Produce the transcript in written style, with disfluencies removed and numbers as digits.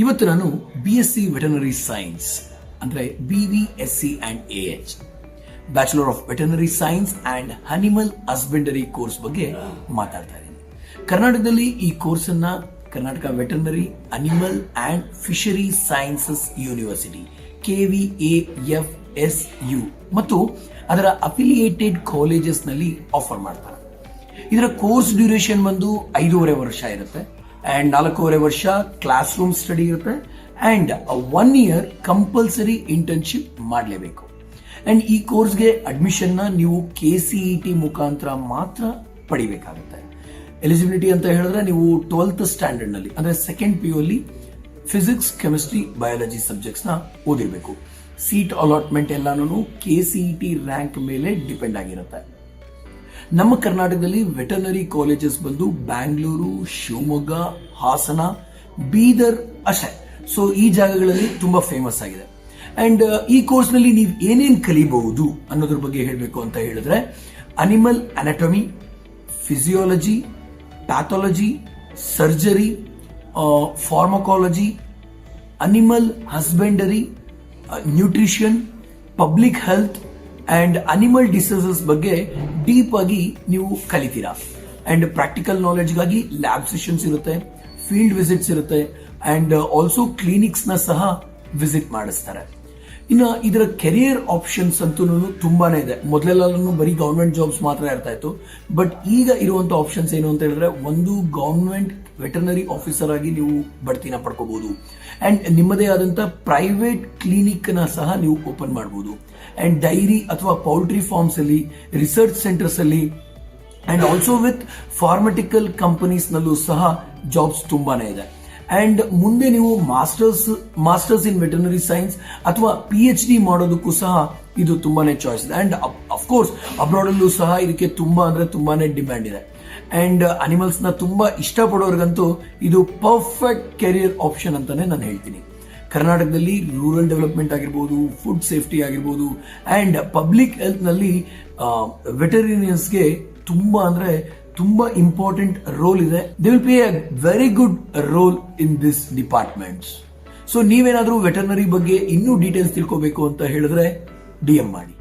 ಇವತ್ತು ನಾನು BSc veterinary science ಅಂದ್ರೆ BVSc and AH bachelor of veterinary science and animal husbandry course ಬಗ್ಗೆ ಮಾತಾಡ್ತಾ ಇದ್ದೀನಿ. ಕರ್ನಾಟಕದಲ್ಲಿ ಈ ಕೋರ್ಸ್ ಅನ್ನ Karnataka veterinary animal and fishery sciences university KVAFSU ಮತ್ತು ಅದರ ಅಫಿಲಿಯೇಟೆಡ್ ಕಾಲೇಜಸ್ ನಲ್ಲಿ ಆಫರ್ ಮಾಡ್ತಾರೆ. ಇದರ ಕೋರ್ಸ್ ಡ್ಯೂರೇಷನ್ ಬಂದು 5.5 ವರ್ಷ ಇರುತ್ತೆ ಅಂಡ್ 4.5 ವರ್ಷ ಕ್ಲಾಸ್ ರೂಮ್ ಸ್ಟಡಿ ಇರುತ್ತೆ ಅಂಡ್ 1 ಇಯರ್ ಕಂಪಲ್ಸರಿ ಇಂಟರ್ನ್ಶಿಪ್ ಮಾಡಲೇಬೇಕು. ಅಂಡ್ ಈ ಕೋರ್ಸ್ಗೆ ಅಡ್ಮಿಷನ್ ನ ನೀವು KCET ಮುಖಾಂತರ ಮಾತ್ರ ಪಡಿಬೇಕಾಗುತ್ತೆ. ಎಲಿಜಿಬಿಲಿಟಿ ಅಂತ ಹೇಳಿದ್ರೆ ನೀವು 12th ಸ್ಟ್ಯಾಂಡರ್ಡ್ ನಲ್ಲಿ ಅಂದ್ರೆ ಸೆಕೆಂಡ್ PU ಅಲ್ಲಿ ಫಿಸಿಕ್ಸ್, ಕೆಮಿಸ್ಟ್ರಿ, ಬಯಾಲಜಿ ಸಬ್ಜೆಕ್ಟ್ಸ್ ನ ಓದಿರಬೇಕು. ಸೀಟ್ ಅಲಾಟ್ಮೆಂಟ್ ಎಲ್ಲಾನು KCET ರ್ಯಾಂಕ್ ಮೇಲೆ ಡಿಪೆಂಡ್ ಆಗಿರುತ್ತೆ. ನಮ್ಮ ಕರ್ನಾಟಕದಲ್ಲಿ ವೆಟರ್ನರಿ ಕಾಲೇಜಸ್ ಬಂದು ಬ್ಯಾಂಗ್ಳೂರು, ಶಿವಮೊಗ್ಗ, ಹಾಸನ, ಬೀದರ್ ಅಷ್ಟೇ. ಸೊ ಈ ಜಾಗಗಳಲ್ಲಿ ತುಂಬಾ ಫೇಮಸ್ ಆಗಿದೆ. ಅಂಡ್ ಈ ಕೋರ್ಸ್ ನಲ್ಲಿ ನೀವು ಏನೇನ್ ಕಲಿಬಹುದು ಅನ್ನೋದ್ರ ಬಗ್ಗೆ ಹೇಳಬೇಕು ಅಂತ ಹೇಳಿದ್ರೆ animal anatomy, physiology, pathology, surgery, pharmacology, animal husbandry, nutrition, public health and animal diseases ಬಗ್ಗೆ ಡೀಪ್ ಆಗಿ ನೀವು ಕಲಿತೀರಾ. ಅಂಡ್ ಪ್ರಾಕ್ಟಿಕಲ್ ನಾಲೆಡ್ಜ್ ಗಾಗಿ ಲ್ಯಾಬ್ ಸೆಷನ್ಸ್ ಇರುತ್ತೆ, ಫೀಲ್ಡ್ ವಿಸಿಟ್ಸ್ ಇರುತ್ತೆ ಅಂಡ್ ಆಲ್ಸೋ ಕ್ಲಿನಿಕ್ಸ್ ನ ಸಹ ವಿಸಿಟ್ ಮಾಡಿಸ್ತಾರೆ. ಇನ್ನು ಇದರ ಕೆರಿಯರ್ ಆಪ್ಷನ್ಸ್ ಅಂತೂ ತುಂಬಾನೇ ಇದೆ. ಮೊದಲೆಲ್ಲ ಬರೀ ಗವರ್ಮೆಂಟ್ ಜಾಬ್ಸ್ ಮಾತ್ರ ಇರ್ತಾ ಇತ್ತು. ಬಟ್ ಈಗ ಇರುವಂತ ಆಪ್ಷನ್ಸ್ ಏನು ಅಂತ ಹೇಳಿದ್ರೆ, ಒಂದು ಗವರ್ಮೆಂಟ್ ವೆಟರ್ನರಿ ಆಫೀಸರ್ ಆಗಿ ನೀವು ಬಡ್ತಿನ ಪಡ್ಕೋಬಹುದು ಅಂಡ್ ನಿಮ್ಮದೇ ಆದಂತ ಪ್ರೈವೇಟ್ ಕ್ಲಿನಿಕ್ ನ ಸಹ ನೀವು ಓಪನ್ ಮಾಡಬಹುದು. ಅಂಡ್ ಡೈರಿ ಅಥವಾ ಪೌಲ್ಟ್ರಿ ಫಾರ್ಮ್ಸ್ ಅಲ್ಲಿ, ರಿಸರ್ಚ್ ಸೆಂಟರ್ಸ್ ಅಲ್ಲಿ ಅಂಡ್ ಆಲ್ಸೋ ವಿತ್ ಫಾರ್ಮಟಿಕಲ್ ಕಂಪನೀಸ್ ನಲ್ಲೂ ಸಹ ಜಾಬ್ಸ್ ತುಂಬಾನೇ ಇದೆ. ಅಂಡ್ ಮುಂದೆ ನೀವು ಮಾಸ್ಟರ್ಸ್ ಇನ್ ವೆಟರ್ನರಿ ಸೈನ್ಸ್ ಅಥವಾ PhD ಮಾಡೋದಕ್ಕೂ ಸಹ ಇದು ತುಂಬಾನೇ ಚಾಯ್ಸ್ ಇದೆ. ಅಂಡ್ ಅಫ್ಕೋರ್ಸ್ ಅಬ್ರಾಡ್ ಅಲ್ಲೂ ಸಹ ಇದಕ್ಕೆ ತುಂಬಾನೇ ಡಿಮ್ಯಾಂಡ್ ಇದೆ. ಅಂಡ್ ಅನಿಮಲ್ಸ್ ನ ತುಂಬಾ ಇಷ್ಟಪಡೋರ್ಗಂತೂ ಇದು ಪರ್ಫೆಕ್ಟ್ ಕೆರಿಯರ್ ಆಪ್ಷನ್ ಅಂತಾನೆ ನಾನು ಹೇಳ್ತೀನಿ. ಕರ್ನಾಟಕದಲ್ಲಿ ರೂರಲ್ ಡೆವಲಪ್ಮೆಂಟ್ ಆಗಿರ್ಬೋದು, ಫುಡ್ ಸೇಫ್ಟಿ ಆಗಿರ್ಬೋದು ಅಂಡ್ ಪಬ್ಲಿಕ್ ಹೆಲ್ತ್ ನಲ್ಲಿ ವೆಟರಿನಿಯನ್ಸ್ಗೆ ತುಂಬಾ ಇಂಪಾರ್ಟೆಂಟ್ ರೋಲ್ ಇದೆ. They will play a very good role in this departments. So ನೀವೇನಾದ್ರೂ ವೆಟರ್ನರಿ ಬಗ್ಗೆ ಇನ್ನೂ ಡೀಟೇಲ್ಸ್ ತಿಳ್ಕೋಬೇಕು ಅಂತ ಹೇಳಿದ್ರೆ DM ಮಾಡಿ.